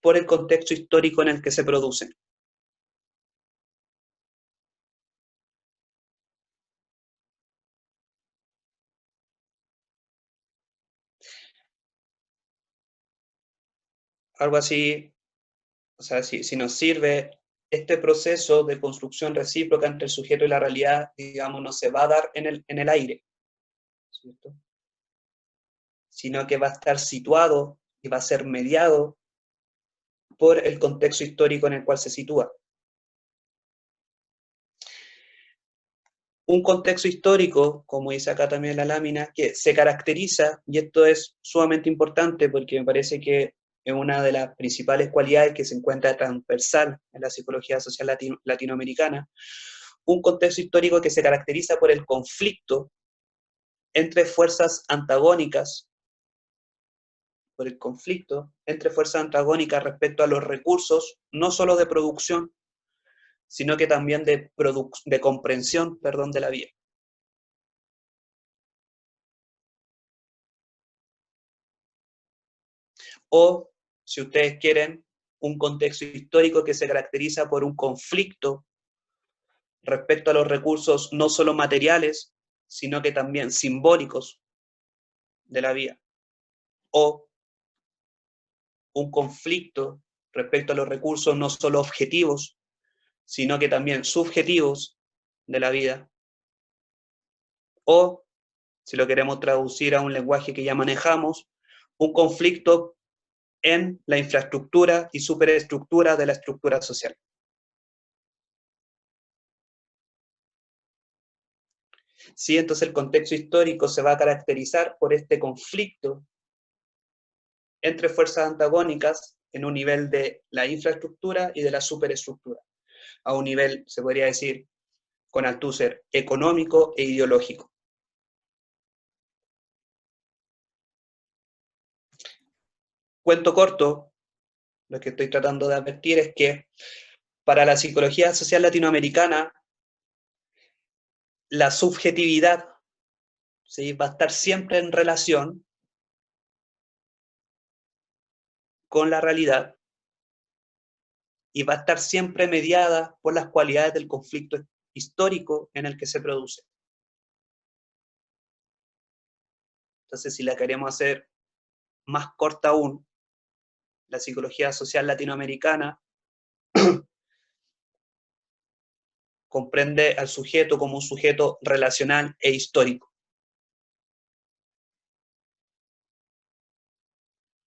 por el contexto histórico en el que se producen. Algo así, o sea, si nos sirve este proceso de construcción recíproca entre el sujeto y la realidad, digamos, no se va a dar en el aire, ¿cierto? Sino que va a estar situado y va a ser mediado por el contexto histórico en el cual se sitúa. Un contexto histórico, como dice acá también la lámina, que se caracteriza, y esto es sumamente importante porque me parece que es una de las principales cualidades que se encuentra transversal en la psicología social latinoamericana, un contexto histórico que se caracteriza por el conflicto entre fuerzas antagónicas, por el conflicto entre fuerzas antagónicas respecto a los recursos, no solo de producción, sino que también de comprensión, perdón, de la vida. O, si ustedes quieren, un contexto histórico que se caracteriza por un conflicto respecto a los recursos no solo materiales, sino que también simbólicos de la vida. O un conflicto respecto a los recursos no solo objetivos, sino que también subjetivos de la vida. O, si lo queremos traducir a un lenguaje que ya manejamos, un conflicto en la infraestructura y superestructura de la estructura social. ¿Sí? Entonces el contexto histórico se va a caracterizar por este conflicto entre fuerzas antagónicas en un nivel de la infraestructura y de la superestructura, a un nivel, se podría decir, con Althusser, económico e ideológico. Cuento corto, lo que estoy tratando de advertir es que para la psicología social latinoamericana, la subjetividad, ¿sí?, va a estar siempre en relación con la realidad y va a estar siempre mediada por las cualidades del conflicto histórico en el que se produce. Entonces, si la queremos hacer más corta aún, la psicología social latinoamericana comprende al sujeto como un sujeto relacional e histórico.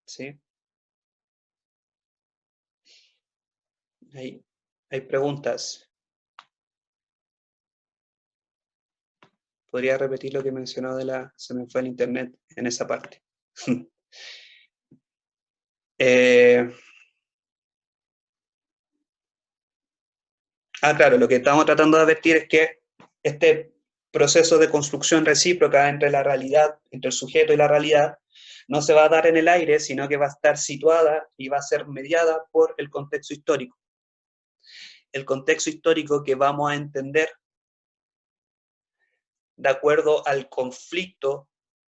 ¿Sí? Hay preguntas. Podría repetir lo que mencionó se me fue el internet en esa parte. Claro, lo que estamos tratando de advertir es que este proceso de construcción recíproca entre la realidad, entre el sujeto y la realidad, no se va a dar en el aire, sino que va a estar situada y va a ser mediada por el contexto histórico. El contexto histórico que vamos a entender de acuerdo al conflicto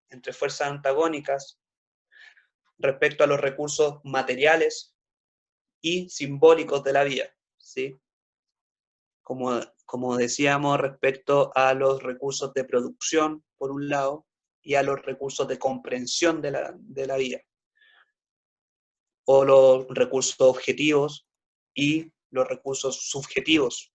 entre fuerzas antagónicas respecto a los recursos materiales y simbólicos de la vida, ¿sí? Como decíamos, respecto a los recursos de producción, por un lado, y a los recursos de comprensión de la vida, o los recursos objetivos y los recursos subjetivos.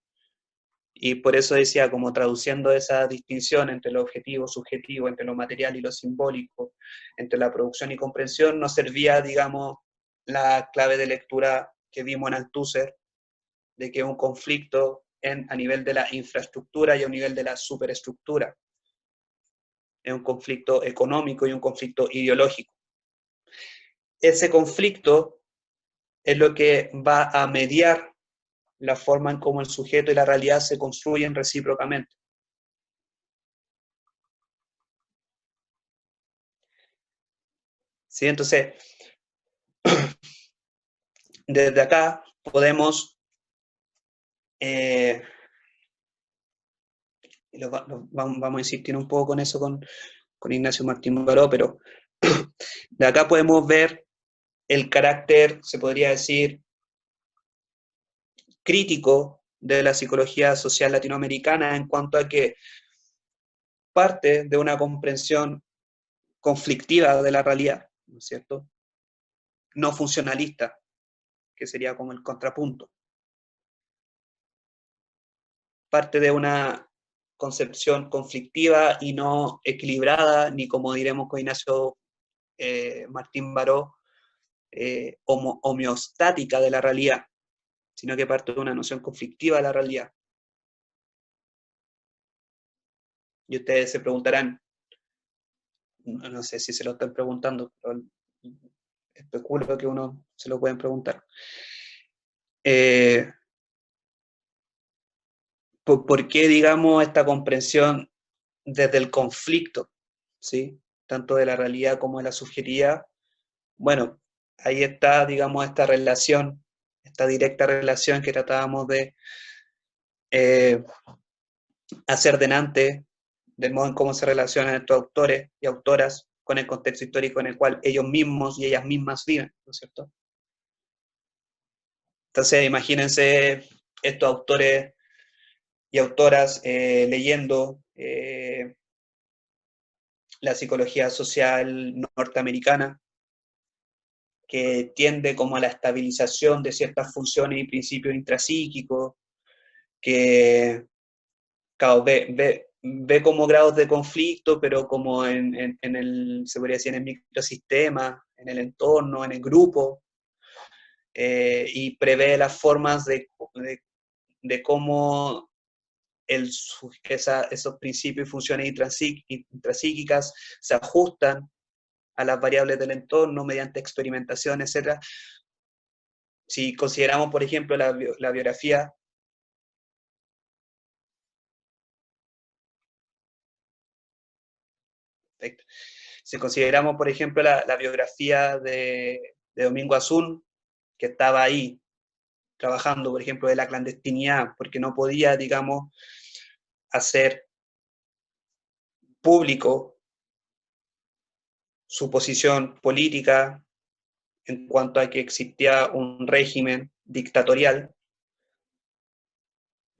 Y por eso decía, como traduciendo esa distinción entre lo objetivo, subjetivo, entre lo material y lo simbólico, entre la producción y comprensión, nos servía, digamos, la clave de lectura que vimos en Althusser, de que un conflicto a nivel de la infraestructura y a un nivel de la superestructura. Es un conflicto económico y un conflicto ideológico. Ese conflicto es lo que va a mediar la forma en cómo el sujeto y la realidad se construyen recíprocamente. ¿Sí? Entonces, desde acá podemos vamos a insistir un poco con eso con Ignacio Martín Baró, pero de acá podemos ver el carácter, se podría decir, crítico de la psicología social latinoamericana en cuanto a que parte de una comprensión conflictiva de la realidad, ¿no es cierto? No funcionalista, que sería como el contrapunto. Parte de una concepción conflictiva y no equilibrada, ni como diremos con Ignacio Martín Baró, homeostática de la realidad, sino que parte de una noción conflictiva de la realidad. Y ustedes se preguntarán, no sé si se lo están preguntando, pero especulo que uno se lo pueden preguntar. ¿Por qué, digamos, esta comprensión desde el conflicto, ¿sí? Tanto de la realidad como de la subjetividad? Bueno, ahí está, digamos, esta relación, esta directa relación que tratábamos de eh, hacer delante, del modo en cómo se relacionan estos autores y autoras con el contexto histórico en el cual ellos mismos y ellas mismas viven, ¿no es cierto? Entonces, imagínense estos autores y autoras leyendo la psicología social norteamericana, que tiende como a la estabilización de ciertas funciones y principios intrapsíquicos, que claro, ve como grados de conflicto, pero como en el, se podría decir, en el microsistema, en el entorno, en el grupo, y prevé las formas de cómo esos principios y funciones intrapsíquicas se ajustan a las variables del entorno mediante experimentación, etc. Si consideramos, por ejemplo, la biografía, si consideramos, por ejemplo, la biografía de Domingo Azul, que estaba ahí trabajando, por ejemplo, de la clandestinidad, porque no podía, digamos, hacer público su posición política en cuanto a que existía un régimen dictatorial.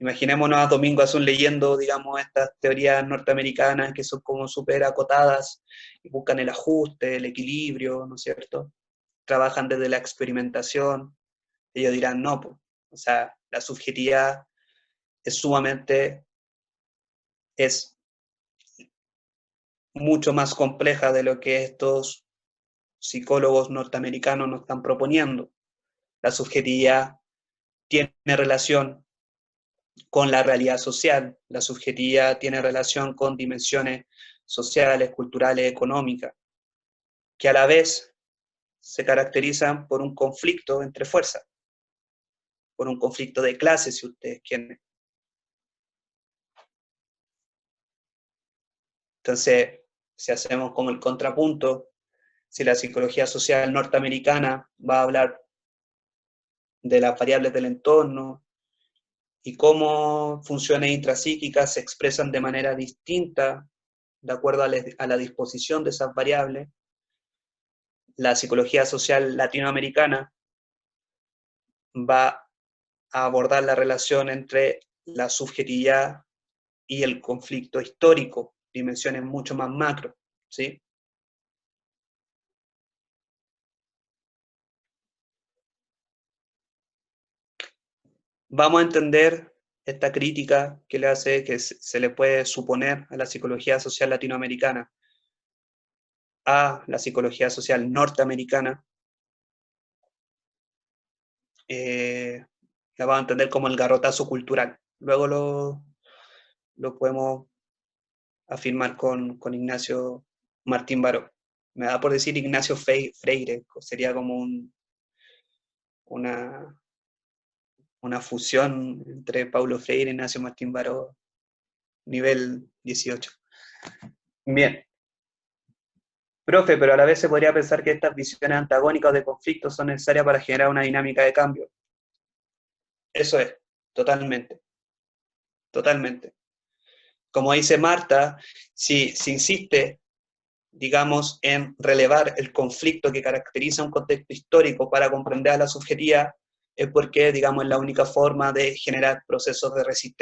Imaginémonos a Domingo Azul leyendo, digamos, estas teorías norteamericanas que son como súper acotadas y buscan el ajuste, el equilibrio, ¿no es cierto? Trabajan desde la experimentación. Ellos dirán, no, pues, o sea, la subjetividad es sumamente, es mucho más compleja de lo que estos psicólogos norteamericanos nos están proponiendo. La subjetividad tiene relación con la realidad social, la subjetividad tiene relación con dimensiones sociales, culturales, económicas, que a la vez se caracterizan por un conflicto entre fuerzas, por un conflicto de clases, si ustedes quieren. Entonces, si hacemos como el contrapunto, si la psicología social norteamericana va a hablar de las variables del entorno y cómo funciones intrapsíquicas se expresan de manera distinta de acuerdo a la disposición de esas variables, la psicología social latinoamericana va a abordar la relación entre la subjetividad y el conflicto histórico, dimensiones mucho más macro, ¿sí? Vamos a entender esta crítica que le hace, que se le puede suponer a la psicología social latinoamericana, a la psicología social norteamericana, eh, la vamos a entender como el garrotazo cultural. Luego lo podemos afirmar con Ignacio Martín Baró. Me da por decir Ignacio Freire, sería como una, una fusión entre Paulo Freire y Ignacio Martín Baró, nivel 18. Bien, profe, pero a la vez se podría pensar que estas visiones antagónicas o de conflicto son necesarias para generar una dinámica de cambio. Eso es, totalmente, totalmente. Como dice Marta, si insiste digamos, en relevar el conflicto que caracteriza un contexto histórico para comprender a la subjetividad, es porque, digamos, es la única forma de generar procesos de resistencia